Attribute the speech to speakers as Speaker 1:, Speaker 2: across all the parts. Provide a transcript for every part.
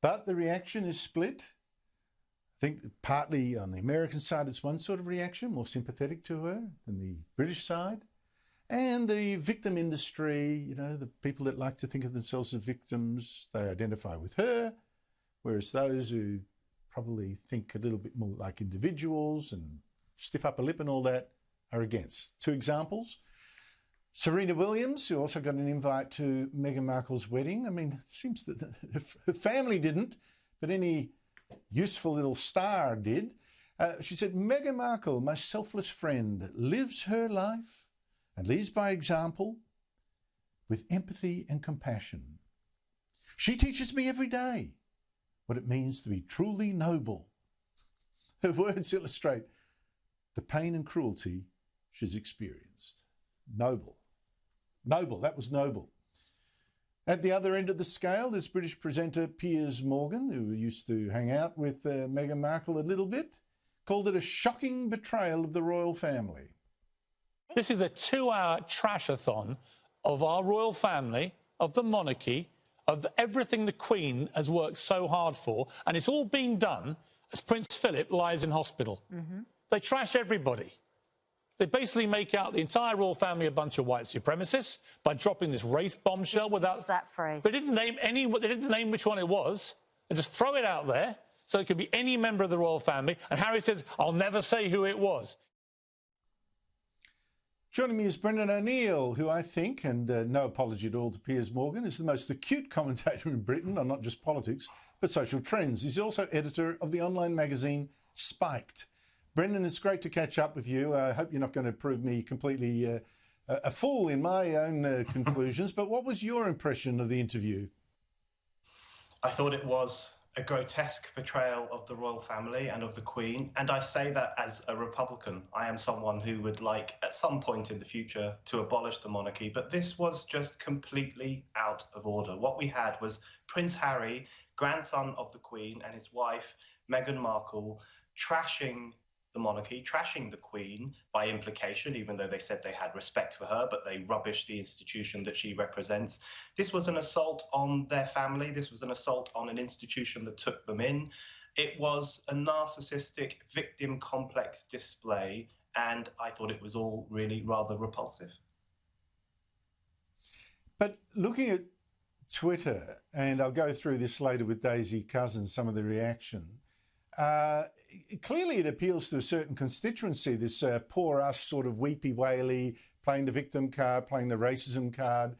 Speaker 1: But the reaction is split. I think partly on the American side, it's one sort of reaction, more sympathetic to her than the British side. And the victim industry, you know, the people that like to think of themselves as victims, they identify with her, whereas those who probably think a little bit more like individuals and stiff upper lip and all that are against. Two examples. Serena Williams, who also got an invite to Meghan Markle's wedding. I mean, it seems that her family didn't, but any useful little star did. She said, Meghan Markle, my selfless friend, lives her life and leads by example with empathy and compassion. She teaches me every day what it means to be truly noble. Her words illustrate the pain and cruelty she's experienced. Noble. Noble, that was noble. At the other end of the scale, there's British presenter Piers Morgan, who used to hang out with Meghan Markle a little bit, called it a shocking betrayal of the royal family.
Speaker 2: This is a 2-hour trash-a-thon of our royal family, of the monarchy, of everything the Queen has worked so hard for, and it's all being done as Prince Philip lies in hospital. They trash everybody. They basically make out the entire royal family a bunch of white supremacists by dropping this race bombshell without...
Speaker 3: What's that phrase?
Speaker 2: They didn't name which one it was. They just throw it out there so it could be any member of the royal family. And Harry says, I'll never say who it was.
Speaker 1: Joining me is Brendan O'Neill, who I think, and no apology at all to Piers Morgan, is the most acute commentator in Britain on not just politics, but social trends. He's also editor of the online magazine Spiked. Brendan, it's great to catch up with you. I hope you're not going to prove me completely a fool in my own conclusions, but what was your impression of the interview?
Speaker 4: I thought it was a grotesque betrayal of the royal family and of the Queen, and I say that as a Republican. I am someone who would like, at some point in the future, to abolish the monarchy, but this was just completely out of order. What we had was Prince Harry, grandson of the Queen, and his wife, Meghan Markle, trashing the monarchy, trashing the Queen by implication, even though they said they had respect for her, but they rubbished the institution that she represents. This was an assault on their family. This was an assault on an institution that took them in. It was a narcissistic victim complex display, and I thought it was all really rather repulsive.
Speaker 1: But looking at Twitter, and I'll go through this later with Daisy Cousins, some of the reaction, clearly it appeals to a certain constituency, this poor us sort of weepy waily, playing the victim card, playing the racism card.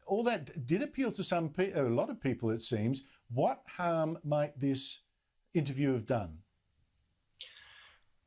Speaker 1: All that did appeal to a lot of people, it seems. What harm might this interview have done?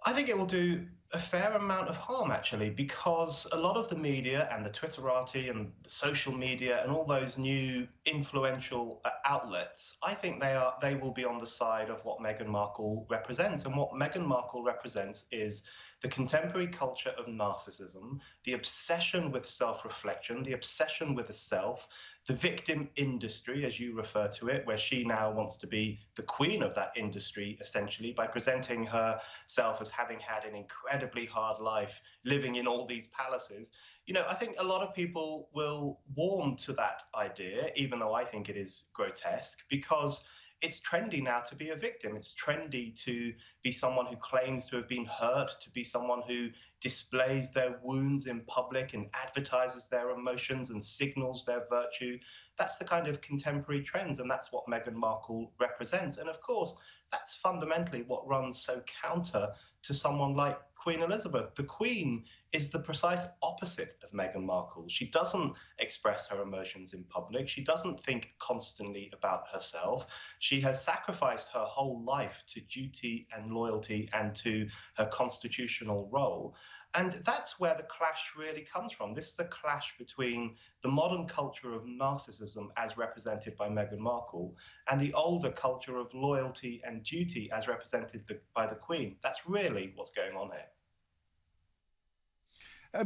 Speaker 4: I think it will do a fair amount of harm, actually, because a lot of the media and the Twitterati and the social media and all those new influential outlets, I think they will be on the side of what Meghan Markle represents. And what Meghan Markle represents is the contemporary culture of narcissism, the obsession with self-reflection, the obsession with the self, the victim industry, as you refer to it, where she now wants to be the queen of that industry, essentially, by presenting herself as having had an incredibly hard life living in all these palaces. You know, I think a lot of people will warm to that idea, even though I think it is grotesque, because it's trendy now to be a victim. It's trendy to be someone who claims to have been hurt, to be someone who displays their wounds in public and advertises their emotions and signals their virtue. That's the kind of contemporary trends, and that's what Meghan Markle represents. And of course, that's fundamentally what runs so counter to someone like Queen Elizabeth. The Queen is the precise opposite of Meghan Markle. She doesn't express her emotions in public. She doesn't think constantly about herself. She has sacrificed her whole life to duty and loyalty and to her constitutional role. And that's where the clash really comes from. This is a clash between the modern culture of narcissism as represented by Meghan Markle and the older culture of loyalty and duty as represented by the Queen. That's really what's going on here.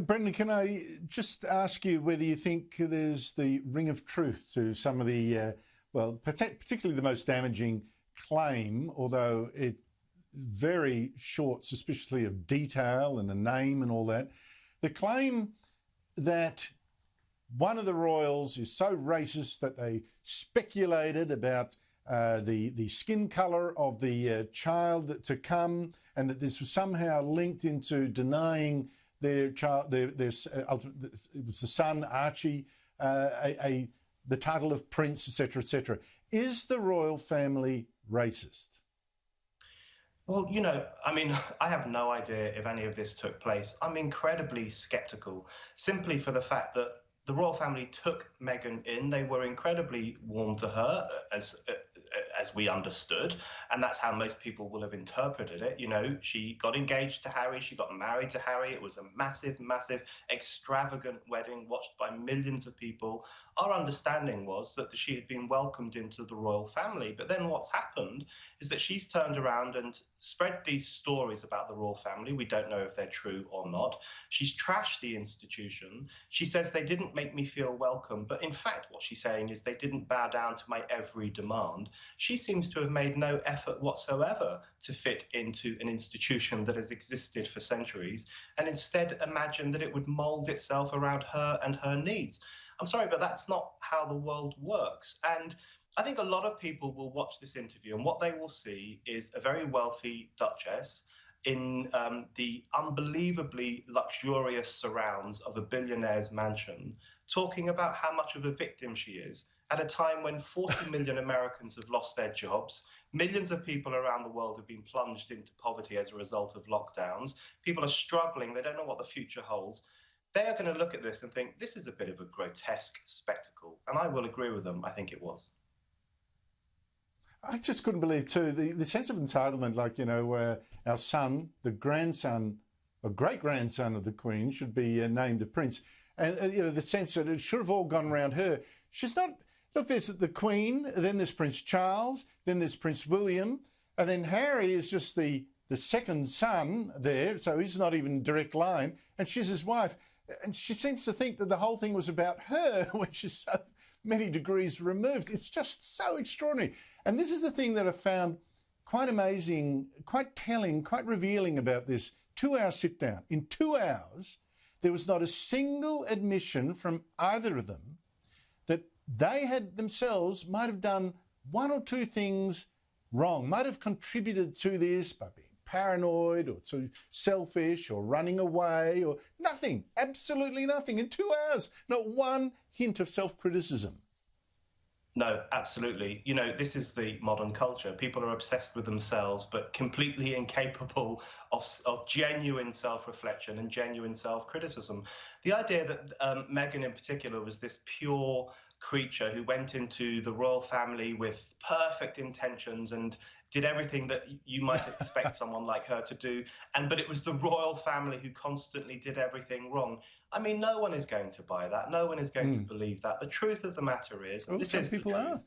Speaker 1: Brendan, can I just ask you whether you think there's the ring of truth to some of the, well, particularly the most damaging claim, although it's very short, suspiciously of detail and a name and all that, the claim that one of the royals is so racist that they speculated about the skin colour of the child to come, and that this was somehow linked into denying their child, it was the son Archie, the title of prince, etc., etc. Is the royal family racist?
Speaker 4: Well, you know, I mean, I have no idea if any of this took place. I'm incredibly skeptical, simply for the fact that the royal family took Meghan in. They were incredibly warm to her, as we understood, and that's how most people will have interpreted it. You know, she got engaged to Harry, she got married to Harry. It was a massive, massive, extravagant wedding watched by millions of people. Our understanding was that she had been welcomed into the royal family. But then what's happened is that she's turned around and spread these stories about the royal family. We don't know if they're true or not. She's trashed the institution. She says they didn't make me feel welcome. But in fact, what she's saying is they didn't bow down to my every demand. She seems to have made no effort whatsoever to fit into an institution that has existed for centuries, and instead imagined that it would mold itself around her and her needs. I'm sorry, but that's not how the world works. And I think a lot of people will watch this interview, and what they will see is a very wealthy duchess in the unbelievably luxurious surrounds of a billionaire's mansion, talking about how much of a victim she is at a time when 40 million Americans have lost their jobs, millions of people around the world have been plunged into poverty as a result of lockdowns, people are struggling, they don't know what the future holds. They are going to look at this and think, this is a bit of a grotesque spectacle. And I will agree with them, I think it was.
Speaker 1: I just couldn't believe, too, the sense of entitlement, like, you know, our son, the grandson, or great-grandson of the Queen, should be named a prince. And, you know, the sense that it should have all gone around her. She's not... Look, there's the Queen, then there's Prince Charles, then there's Prince William, and then Harry is just the second son there, so he's not even direct line, and she's his wife. And she seems to think that the whole thing was about her, which is so many degrees removed. It's just so extraordinary. And this is the thing that I found quite amazing, quite telling, quite revealing about this 2-hour sit-down. In 2 hours, there was not a single admission from either of them that they had themselves might have done one or two things wrong, might have contributed to this by being paranoid or too selfish or running away or nothing, absolutely nothing. In 2 hours, not one hint of self-criticism.
Speaker 4: No, absolutely. You know, this is the modern culture. People are obsessed with themselves, but completely incapable of genuine self-reflection and genuine self-criticism. The idea that Meghan in particular was this pure creature who went into the royal family with perfect intentions and did everything that you might expect someone like her to do, but it was the royal family who constantly did everything wrong. I mean, no one is going to buy that. No one is going to believe that. The truth of the matter is, this is the truth.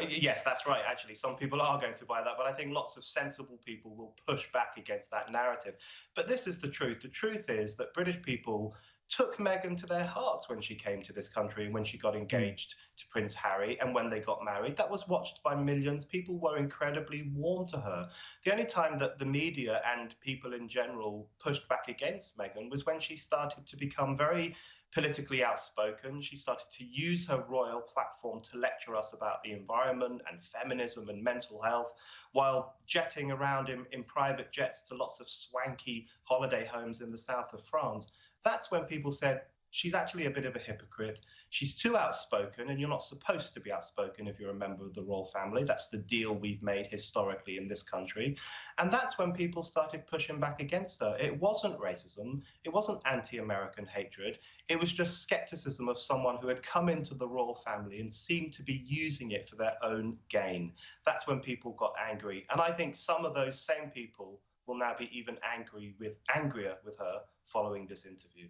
Speaker 4: Yes, that's right. Actually, some people are going to buy that, but I think lots of sensible people will push back against that narrative. But this is the truth. The truth is that British people took Meghan to their hearts when she came to this country and when she got engaged to Prince Harry and when they got married. That was watched by millions. People were incredibly warm to her. The only time that the media and people in general pushed back against Meghan was when she started to become very politically outspoken. She started to use her royal platform to lecture us about the environment and feminism and mental health while jetting around in private jets to lots of swanky holiday homes in the south of France. That's when people said, she's actually a bit of a hypocrite. She's too outspoken, and you're not supposed to be outspoken if you're a member of the royal family. That's the deal we've made historically in this country. And that's when people started pushing back against her. It wasn't racism. It wasn't anti-American hatred. It was just skepticism of someone who had come into the royal family and seemed to be using it for their own gain. That's when people got angry. And I think some of those same people will now be even angrier with her following this interview.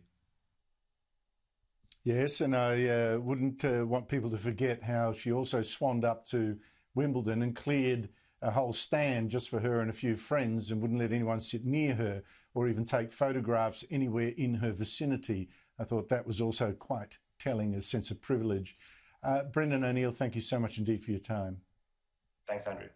Speaker 1: Yes, and I wouldn't want people to forget how she also swanned up to Wimbledon and cleared a whole stand just for her and a few friends and wouldn't let anyone sit near her or even take photographs anywhere in her vicinity. I thought that was also quite telling, a sense of privilege. Brendan O'Neill, thank you so much indeed for your time.
Speaker 4: Thanks, Andrew.